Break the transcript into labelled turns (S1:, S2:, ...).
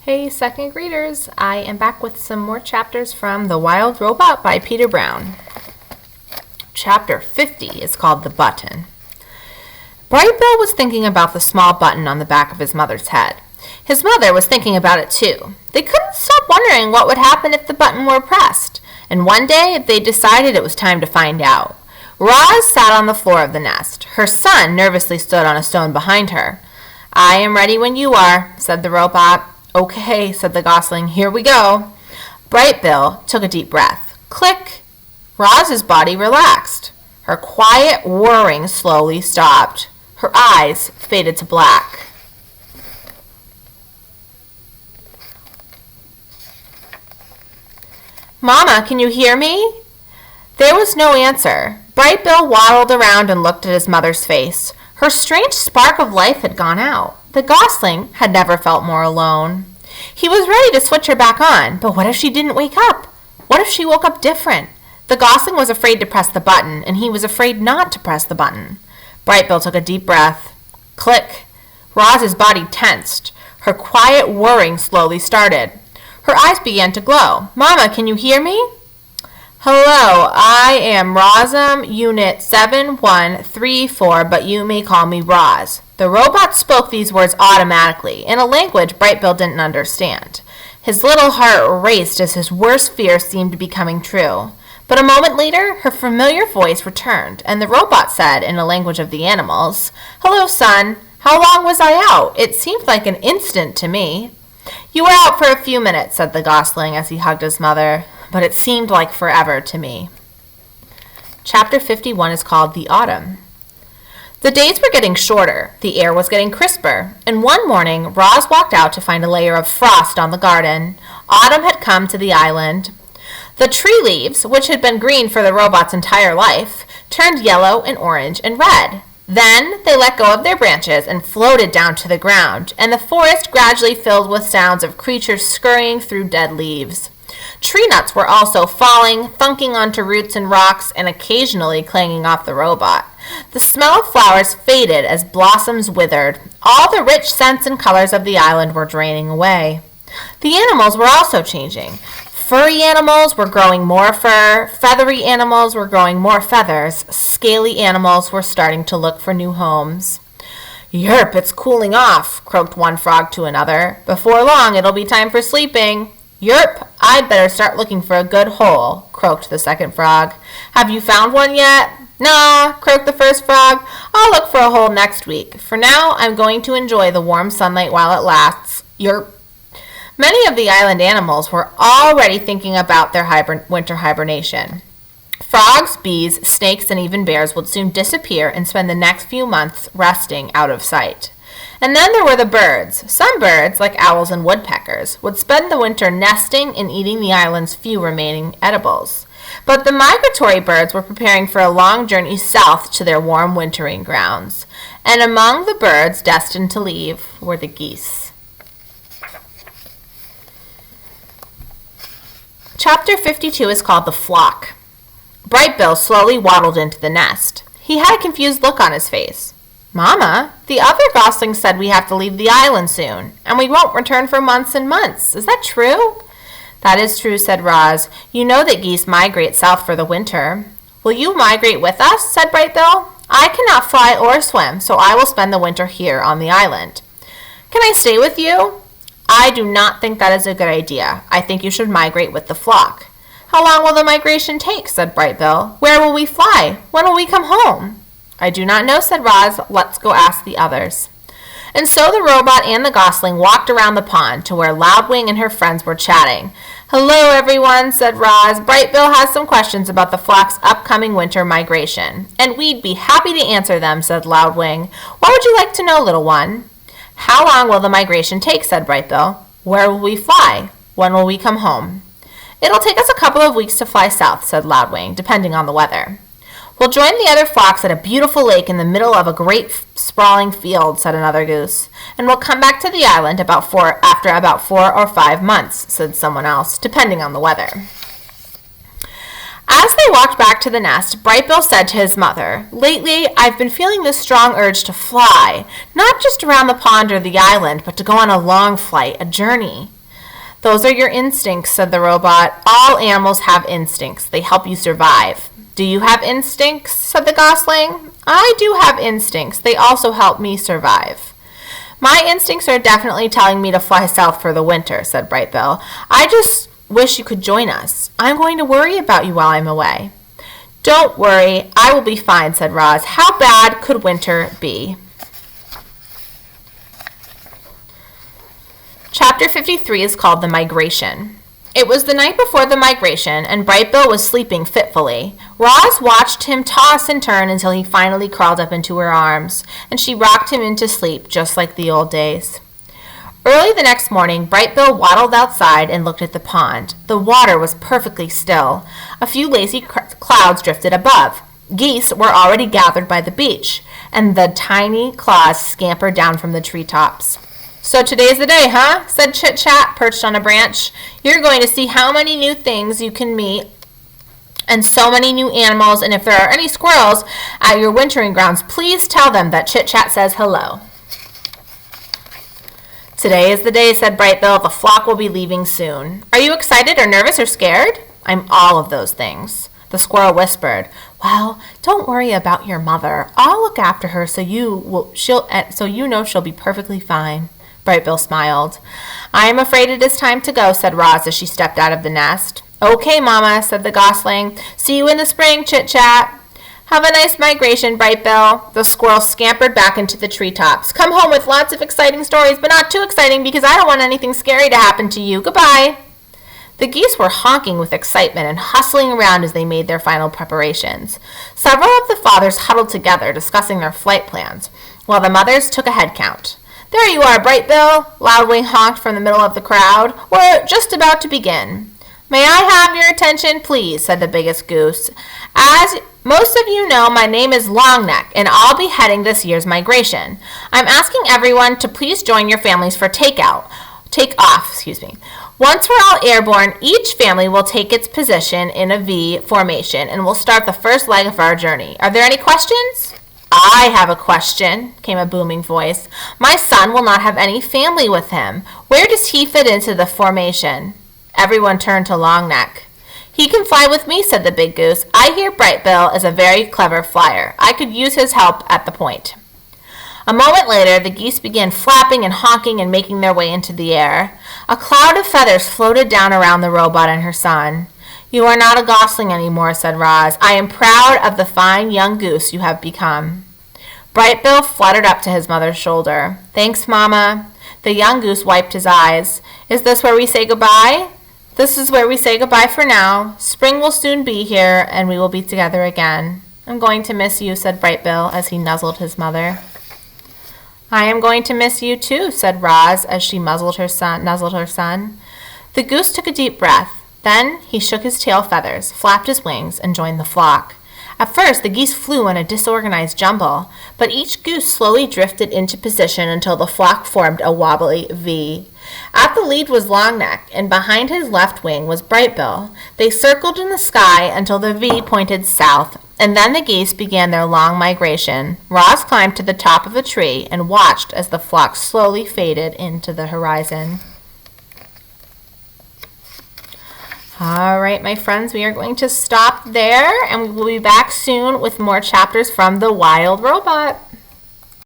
S1: Hey, second graders! I am back with some more chapters from The Wild Robot by Peter Brown. Chapter 50 is called The Button. Bright Bill was thinking about the small button on the back of his mother's head. His mother was thinking about it too. They couldn't stop wondering what would happen if the button were pressed, and one day they decided it was time to find out. Roz sat on the floor of the nest. Her son nervously stood on a stone behind her. "I am ready when you are," said the robot. "Okay," said the gosling. "Here we go." Bright Bill took a deep breath. Click! Roz's body relaxed. Her quiet whirring slowly stopped. Her eyes faded to black. "Mama, can you hear me?" There was no answer. Bright Bill waddled around and looked at his mother's face. Her strange spark of life had gone out. The gosling had never felt more alone. He was ready to switch her back on, but what if she didn't wake up? What if she woke up different? The gosling was afraid to press the button, and he was afraid not to press the button. Bright Bill took a deep breath. Click! Roz's body tensed. Her quiet whirring slowly started. Her eyes began to glow. "Mama, can you hear me?" "Hello, I am Rosum, Unit 7134, but you may call me Roz." The robot spoke these words automatically, in a language Bright Bill didn't understand. His little heart raced as his worst fears seemed to be coming true. But a moment later, her familiar voice returned, and the robot said, in a language of the animals, "Hello, son. How long was I out? It seemed like an instant to me." "You were out for a few minutes," said the gosling as he hugged his mother, "but it seemed like forever to me." Chapter 51 is called The Autumn. The days were getting shorter, the air was getting crisper, and one morning Roz walked out to find a layer of frost on the garden. Autumn had come to the island. The tree leaves, which had been green for the robot's entire life, turned yellow and orange and red. Then they let go of their branches and floated down to the ground, and the forest gradually filled with sounds of creatures scurrying through dead leaves. Tree nuts were also falling, thunking onto roots and rocks, and occasionally clanging off the robot. The smell of flowers faded as blossoms withered. All the rich scents and colors of the island were draining away. The animals were also changing. Furry animals were growing more fur, feathery animals were growing more feathers, scaly animals were starting to look for new homes. "Yerp, it's cooling off," croaked one frog to another. "Before long it'll be time for sleeping." "Yerp, I'd better start looking for a good hole," croaked the second frog. "Have you found one yet?" "Nah," croaked the first frog. "I'll look for a hole next week. For now, I'm going to enjoy the warm sunlight while it lasts." Yerp. Many of the island animals were already thinking about their winter hibernation. Frogs, bees, snakes, and even bears would soon disappear and spend the next few months resting out of sight. And then there were the birds. Some birds, like owls and woodpeckers, would spend the winter nesting and eating the island's few remaining edibles. But the migratory birds were preparing for a long journey south to their warm wintering grounds. And among the birds destined to leave were the geese. Chapter 52 is called The Flock. Bright Bill slowly waddled into the nest. He had a confused look on his face. "Mama, the other goslings said we have to leave the island soon, and we won't return for months and months. Is that true?" "That is true," said Roz. "You know that geese migrate south for the winter." "Will you migrate with us?" said Bright Bill. "I cannot fly or swim, so I will spend the winter here on the island." "Can I stay with you?" "I do not think that is a good idea. I think you should migrate with the flock." "How long will the migration take?" said Bright Bill. "Where will we fly? When will we come home?" "I do not know," said Roz. "Let's go ask the others." And so the robot and the gosling walked around the pond to where Loudwing and her friends were chatting. "Hello, everyone," said Roz. "Bright Bill has some questions about the flock's upcoming winter migration." "And we'd be happy to answer them," said Loudwing. "What would you like to know, little one?" "How long will the migration take?" said Bright Bill. "Where will we fly? When will we come home?" "It'll take us a couple of weeks to fly south," said Loudwing, "depending on the weather." "We'll join the other flocks at a beautiful lake in the middle of a great sprawling field," said another goose. "And we'll come back to the island after about 4 or 5 months," said someone else, "depending on the weather." As they walked back to the nest, Bright Bill said to his mother, "Lately, I've been feeling this strong urge to fly, not just around the pond or the island, but to go on a long flight, a journey." "Those are your instincts," said the robot. "All animals have instincts. They help you survive." "Do you have instincts?" said the gosling. "I do have instincts. They also help me survive." "My instincts are definitely telling me to fly south for the winter," said Bright Bill. "I just wish you could join us. I'm going to worry about you while I'm away." "Don't worry, I will be fine," said Roz. "How bad could winter be?" Chapter 53 is called The Migration. It was the night before the migration, and Bright Bill was sleeping fitfully. Roz watched him toss and turn until he finally crawled up into her arms, and she rocked him into sleep just like the old days. Early the next morning, Bright Bill waddled outside and looked at the pond. The water was perfectly still. A few lazy clouds drifted above. Geese were already gathered by the beach, and the tiny claws scampered down from the treetops. "So today's the day, huh?" said Chit Chat, perched on a branch. "You're going to see how many new things you can meet, and so many new animals, and if there are any squirrels at your wintering grounds, please tell them that Chit Chat says hello." "Today is the day," said Bright Bill. "The flock will be leaving soon. Are you excited or nervous or scared?" "I'm all of those things." The squirrel whispered, "Well, don't worry about your mother. I'll look after her so you know she'll be perfectly fine." Bright Bill smiled. "I am afraid it is time to go," said Roz as she stepped out of the nest. "Okay, Mama," said the gosling. "See you in the spring, Chit Chat." "Have a nice migration, Bright Bill." The squirrel scampered back into the treetops. "Come home with lots of exciting stories, but not too exciting because I don't want anything scary to happen to you. Goodbye." The geese were honking with excitement and hustling around as they made their final preparations. Several of the fathers huddled together, discussing their flight plans, while the mothers took a head count. "There you are, Bright Bill," Loudwing honked from the middle of the crowd. "We're just about to begin." "May I have your attention, please?" said the biggest goose. "As most of you know, my name is Longneck, and I'll be heading this year's migration. I'm asking everyone to please join your families for take-off. Once we're all airborne, each family will take its position in a V formation, and we'll start the first leg of our journey. Are there any questions?" "I have a question," came a booming voice. "My son will not have any family with him. Where does he fit into the formation?" Everyone turned to Longneck. "He can fly with me," said the big goose. "I hear Bright Bill is a very clever flyer. I could use his help at the point." A moment later, the geese began flapping and honking and making their way into the air. A cloud of feathers floated down around the robot and her son. "You are not a gosling anymore," said Roz. "I am proud of the fine young goose you have become." Bright Bill fluttered up to his mother's shoulder. "Thanks, Mama." The young goose wiped his eyes. "Is this where we say goodbye?" "This is where we say goodbye for now. Spring will soon be here, and we will be together again." "I'm going to miss you," said Bright Bill as he nuzzled his mother. "I am going to miss you too," said Roz as she nuzzled her son. The goose took a deep breath. Then he shook his tail feathers, flapped his wings, and joined the flock. At first, the geese flew in a disorganized jumble, but each goose slowly drifted into position until the flock formed a wobbly V. At the lead was Longneck, and behind his left wing was Bright Bill. They circled in the sky until the V pointed south, and then the geese began their long migration. Roz climbed to the top of a tree and watched as the flock slowly faded into the horizon. All right, my friends, we are going to stop there, and we will be back soon with more chapters from The Wild Robot.